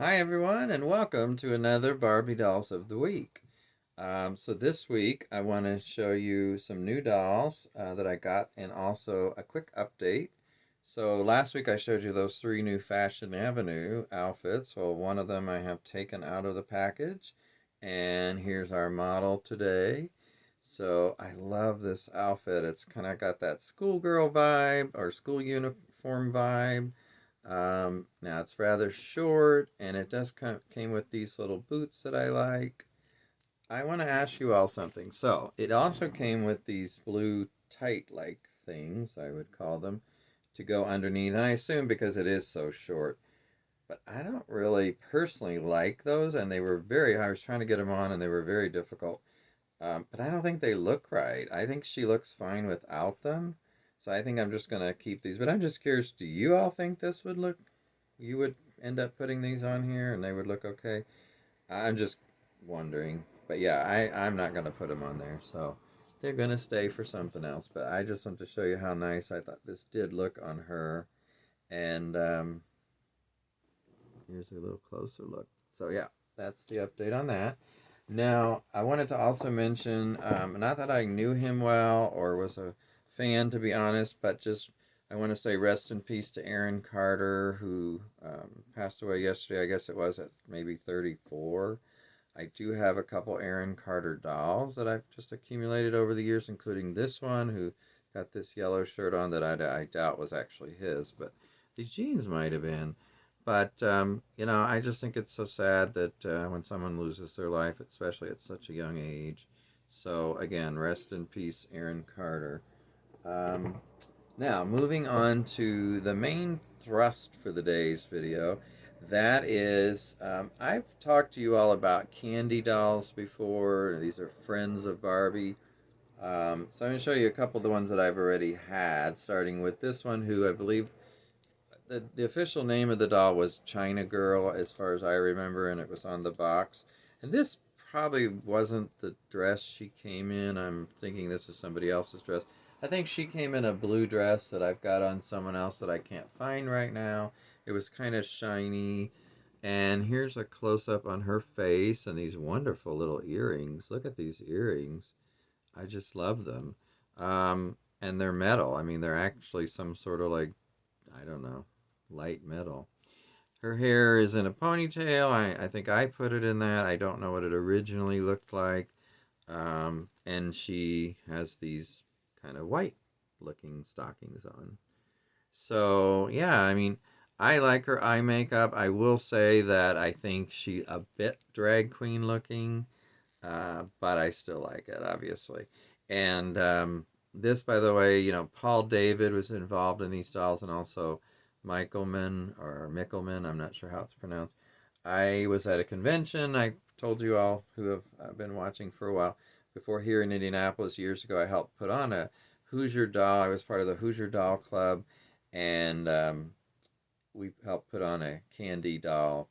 Hi, everyone, and welcome to another Barbie Dolls of the Week. So, this week I want to show you some new dolls that I got and also a quick update. So, last week I showed you those three new Fashion Avenue outfits. Well, one of them I have taken out of the package, and here's our model today. So, I love this outfit. It's kind of got that schoolgirl vibe or school uniform vibe. Now it's rather short, and it does came with these little boots that I like. I want to ask you all something. So it also came with these blue tight like things, I would call them, to go underneath. And I assume because it is so short, but I don't really personally like those, and they were very. I was trying to get them on, and they were very difficult. But I don't think they look right. I think she looks fine without them. So I think I'm just gonna keep these. But I'm just curious, do you all think this would look you would end up putting these on here and they would look okay? I'm just wondering. But yeah, I'm not going to put them on there. So they're going to stay for something else. But I just want to show you how nice I thought this did look on her. And here's a little closer look. So yeah, that's the update on that. Now, I wanted to also mention, not that I knew him well or was a fan, to be honest, but just I want to say rest in peace to Aaron Carter, who passed away yesterday. I guess it was at maybe 34. I do have a couple Aaron Carter dolls that I've just accumulated over the years, including this one, who got this yellow shirt on that I doubt was actually his, but these jeans might have been. But, I just think it's so sad that when someone loses their life, especially at such a young age. So, again, rest in peace, Aaron Carter. Um, Now, moving on to the main thrust for the day's video. That is, I've talked to you all about Candi dolls before. These are friends of Barbie. So I'm going to show you a couple of the ones that I've already had, starting with this one, who I believe the official name of the doll was China Girl, as far as I remember, and it was on the box. And this probably wasn't the dress she came in. I'm thinking this is somebody else's dress. I think she came in a blue dress that I've got on someone else that I can't find right now. It was kind of shiny. And here's a close up on her face and these wonderful little earrings. Look at these earrings. I just love them. And they're metal. I mean, they're actually some sort of like, I don't know, light metal. Her hair is in a ponytail. I think I put it in that. I don't know what it originally looked like. And she has these kind of white looking stockings on. So, yeah, I mean, I like her eye makeup. I will say that I think she a bit drag queen looking, but I still like it, obviously. And this, by the way, Paul David was involved in these dolls, and also Michelman or Mickelman. I'm not sure how it's pronounced. I was at a convention. I told you all who have been watching for a while. Before here in Indianapolis years ago, I helped put on a Hoosier Doll. I was part of the Hoosier Doll Club, and we helped put on a Candi Doll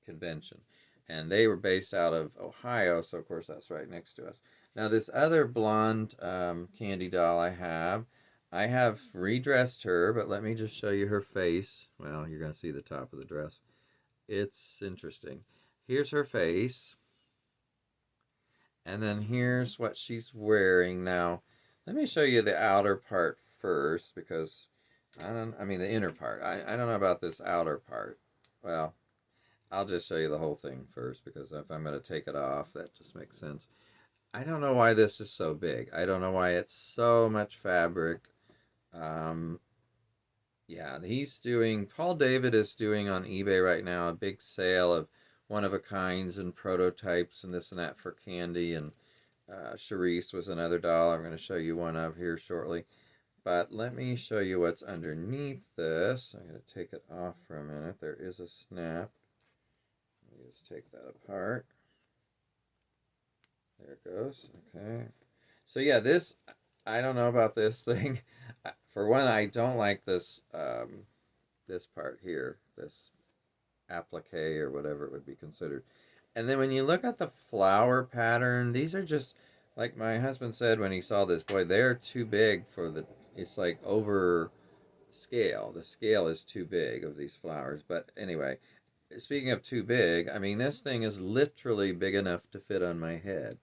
convention. And they were based out of Ohio, so of course that's right next to us. Now, this other blonde Candi doll I have redressed her, but let me just show you her face. Well, you're going to see the top of the dress. It's interesting. Here's her face, and then here's what she's wearing. Now, let me show you the outer part first because I mean, the inner part. I don't know about this outer part. Well, I'll just show you the whole thing first because if I'm going to take it off, that just makes sense. I don't know why this is so big. I don't know why it's so much fabric. Um, yeah, Paul David is doing on eBay right now a big sale of one of a kinds and prototypes and this and that for Candi. And Charice was another doll I'm going to show you one of here shortly. But let me show you what's underneath this. I'm going to take it off for a minute. There is a snap. Let me just take that apart. There it goes. Okay. So yeah, I don't know about this thing. For one, I don't like this part here, this applique or whatever it would be considered. And then when you look at the flower pattern, these are just like my husband said when he saw this. Boy, they're too big for the. It's like over scale. The scale is too big of these flowers. But anyway, speaking of too big, I mean, this thing is literally big enough to fit on my head.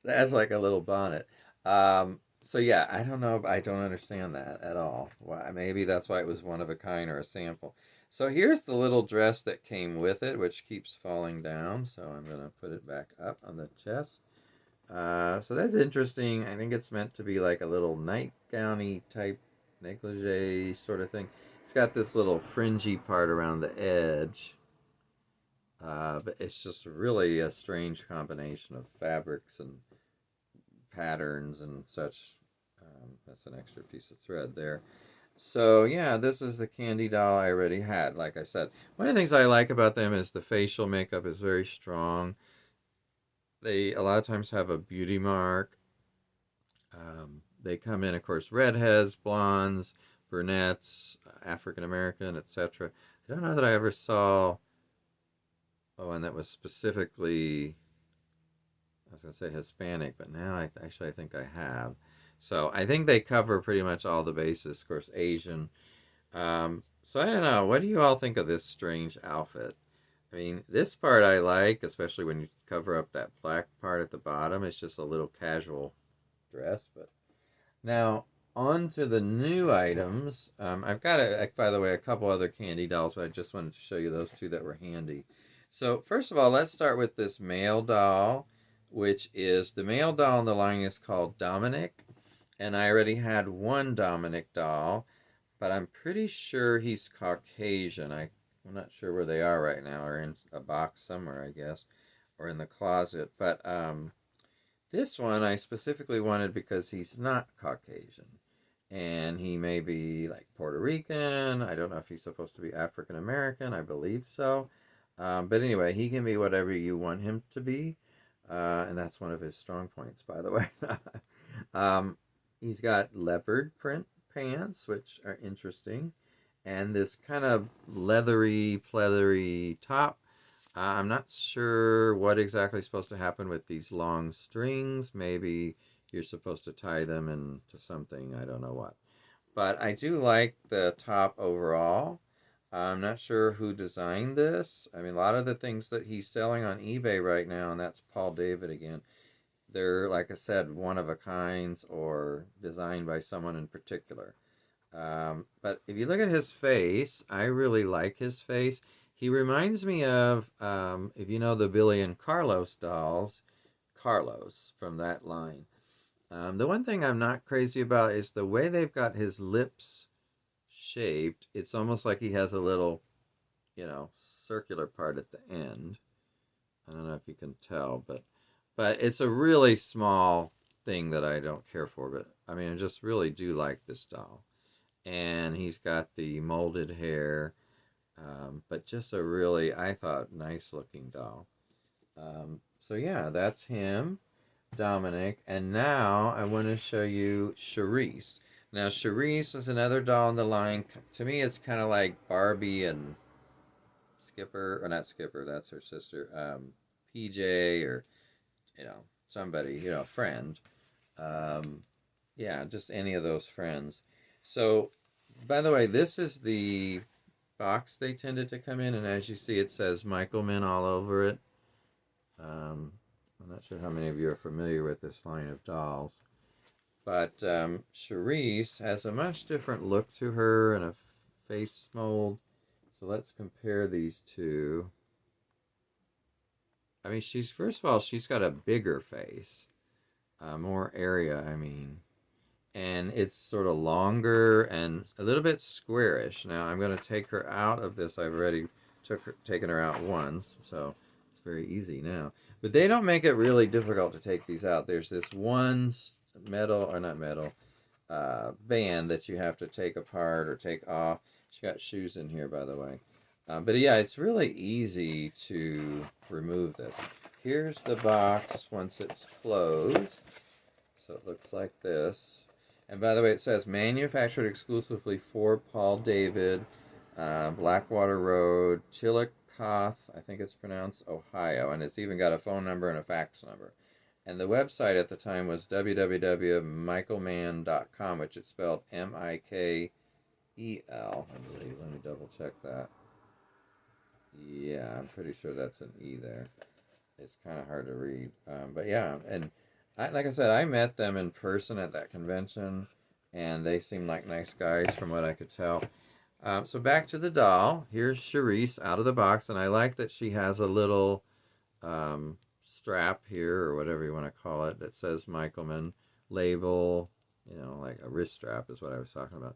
That's like a little bonnet. So yeah, I don't know. I don't understand that at all. Why? Maybe that's why it was one of a kind or a sample. So here's the little dress that came with it, which keeps falling down. So I'm gonna put it back up on the chest. So that's interesting. I think it's meant to be like a little nightgowny type negligee sort of thing. It's got this little fringy part around the edge. But it's just really a strange combination of fabrics and patterns and such. That's an extra piece of thread there. So yeah, this is the Candi doll I already had. Like I said, one of the things I like about them is the facial makeup is very strong. They a lot of times have a beauty mark. They come in, of course, redheads, blondes, brunettes, African American, etc. I don't know that I ever saw one that was specifically, I was going to say Hispanic, but now I think I have. So I think they cover pretty much all the bases. Of course, Asian. So I don't know. What do you all think of this strange outfit? I mean, this part I like, especially when you cover up that black part at the bottom. It's just a little casual dress. But now on to the new items. I've got, by the way, a couple other Candi dolls, but I just wanted to show you those two that were handy. So first of all, let's start with this male doll, which is the male doll in the line is called Dominic, and I already had one Dominic doll, but I'm pretty sure he's Caucasian. I'm not sure where they are right now, or in a box somewhere, I guess, or in the closet. But this one I specifically wanted because he's not Caucasian. And he may be like Puerto Rican. I don't know if he's supposed to be African American. I believe so. But anyway, he can be whatever you want him to be. And that's one of his strong points, by the way. um, he's got leopard print pants, which are interesting. And this kind of leathery, pleathery top. I'm not sure what exactly is supposed to happen with these long strings. Maybe you're supposed to tie them into something. I don't know what. But I do like the top overall. I'm not sure who designed this. I mean, a lot of the things that he's selling on eBay right now, and that's Paul David again, they're, like I said, one of a kinds or designed by someone in particular. But if you look at his face, I really like his face. He reminds me of, if you know the Billy and Carlos dolls, Carlos from that line. The one thing I'm not crazy about is the way they've got his lips shaped. It's almost like he has a little, circular part at the end. I don't know if you can tell, but it's a really small thing that I don't care for. But I mean, I just really do like this doll. And he's got the molded hair, but just a really, I thought, nice looking doll. So yeah, that's him, Dominic. And now I want to show you Charice. Now Charice is another doll in the line. To me, it's kind of like Barbie and Skipper, or not Skipper, that's her sister, PJ, or somebody, a friend. Um, yeah, just any of those friends. So, by the way, this is the box they tended to come in, and as you see, it says Michaelman all over it. I'm not sure how many of you are familiar with this line of dolls, but Charice has a much different look to her and a face mold. So let's compare these two. I mean, first of all, she's got a bigger face, more area, I mean. And it's sort of longer and a little bit squarish. Now I'm going to take her out of this. I've already taken her out once, so it's very easy now. But they don't make it really difficult to take these out. There's this one band that you have to take apart or take off. She's got shoes in here, by the way. But yeah, it's really easy to remove this. Here's the box once it's closed. So it looks like this. And by the way, it says manufactured exclusively for Paul David, Blackwater Road, Chillicothe, I think it's pronounced, Ohio. And it's even got a phone number and a fax number. And the website at the time was www.michaelman.com, which is spelled Michaelman. EL, I believe. Let me double check that. Yeah, I'm pretty sure that's an E there. It's kind of hard to read. But yeah, and like I said, I met them in person at that convention, and they seemed like nice guys from what I could tell. So back to the doll. Here's Charice out of the box, and I like that she has a little strap here, or whatever you want to call it, that says Michaelman label. You know, like a wrist strap is what I was talking about.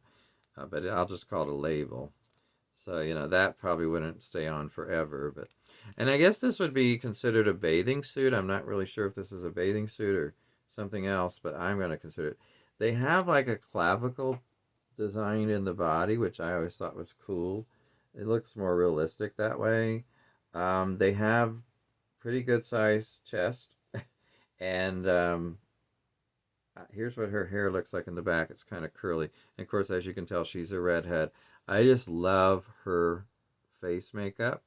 But I'll just call it a label. So, that probably wouldn't stay on forever. And I guess this would be considered a bathing suit. I'm not really sure if this is a bathing suit or something else, but I'm going to consider it. They have like a clavicle designed in the body, which I always thought was cool. It looks more realistic that way. They have pretty good sized chest. And here's what her hair looks like in the back. It's kind of curly. And of course, as you can tell, she's a redhead. I just love her face makeup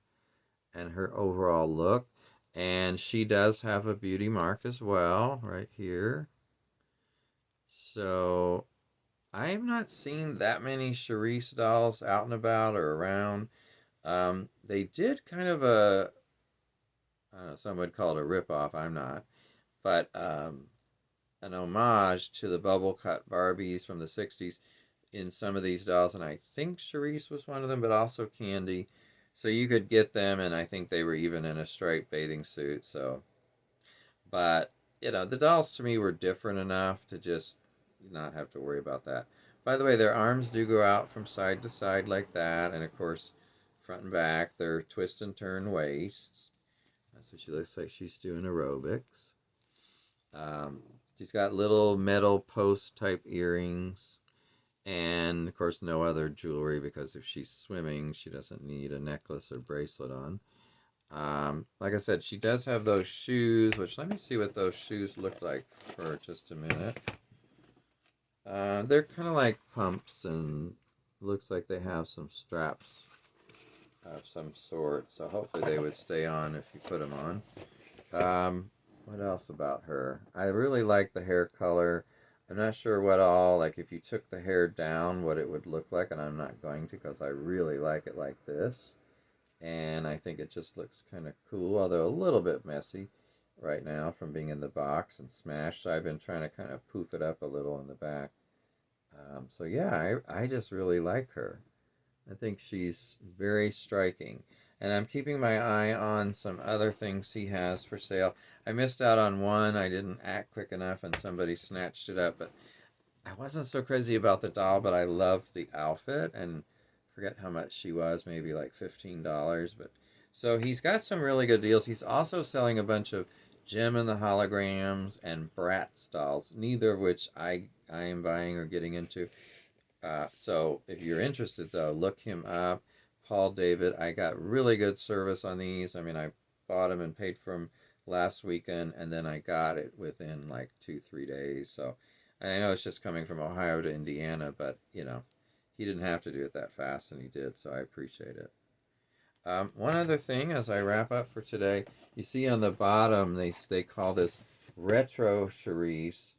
and her overall look. And she does have a beauty mark as well, right here. So I have not seen that many Charice dolls out and about or around. They did kind of I don't know, some would call it a ripoff. I'm not. But an homage to the bubble cut Barbies from the 60s in some of these dolls, and I think Charice was one of them, but also Candi. So you could get them, and I think they were even in a striped bathing suit. So, but the dolls to me were different enough to just not have to worry about that. By the way, their arms do go out from side to side like that, and of course, front and back, they're twist and turn waists. That's what she looks like. She's doing aerobics. She's got little metal post type earrings. And of course, no other jewelry, because if she's swimming, she doesn't need a necklace or bracelet on. Like I said, she does have those shoes, which let me see what those shoes look like for just a minute. They're kind of like pumps, and looks like they have some straps of some sort. So hopefully they would stay on if you put them on. What else about her? I really like the hair color. I'm not sure what all, like if you took the hair down, what it would look like, and I'm not going to, because I really like it like this. And I think it just looks kind of cool, although a little bit messy right now from being in the box and smashed. So I've been trying to kind of poof it up a little in the back. So yeah, I just really like her. I think she's very striking. And I'm keeping my eye on some other things he has for sale. I missed out on one. I didn't act quick enough and somebody snatched it up. But I wasn't so crazy about the doll, but I loved the outfit. And forget how much she was, maybe like $15. But so he's got some really good deals. He's also selling a bunch of Gem and the Holograms and Bratz dolls, neither of which I am buying or getting into. So if you're interested, though, look him up. Paul David. I got really good service on these. I mean, I bought them and paid for them last weekend, and then I got it within like 2-3 days. So I know it's just coming from Ohio to Indiana, but he didn't have to do it that fast, and he did. So I appreciate it. One other thing as I wrap up for today, you see on the bottom they call this retro Charice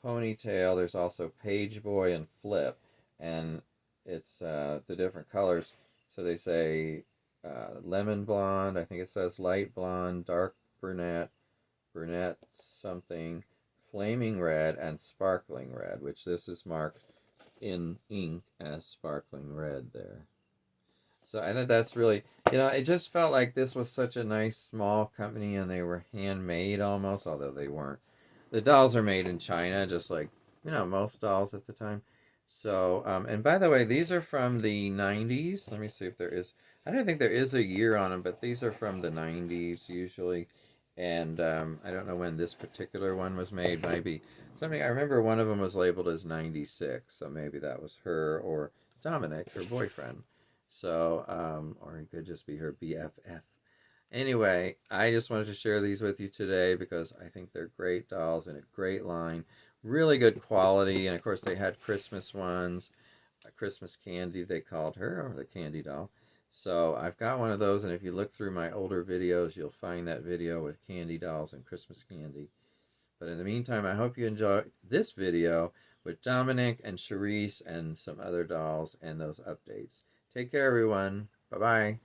ponytail. There's also Page Boy and Flip, and it's the different colors. So they say lemon blonde, I think it says light blonde, dark brunette, brunette something, flaming red, and sparkling red, which this is marked in ink as sparkling red there. So I think that's really, it just felt like this was such a nice small company, and they were handmade almost, although they weren't. The dolls are made in China, just like, most dolls at the time. So, and by the way, these are from the 90s. Let me see if there is, I don't think there is a year on them, but these are from the 90s usually. And I don't know when this particular one was made. Maybe something, I remember one of them was labeled as 96. So maybe that was her or Dominic, her boyfriend. So, or it could just be her BFF. Anyway, I just wanted to share these with you today because I think they're great dolls and a great line. Really good quality. And of course, they had Christmas ones. A Christmas Candi, they called her, or the Candi doll. So I've got one of those. And if you look through my older videos, you'll find that video with Candi dolls and Christmas Candi. But in the meantime, I hope you enjoy this video with Dominic and Charice and some other dolls and those updates. Take care, everyone. Bye bye.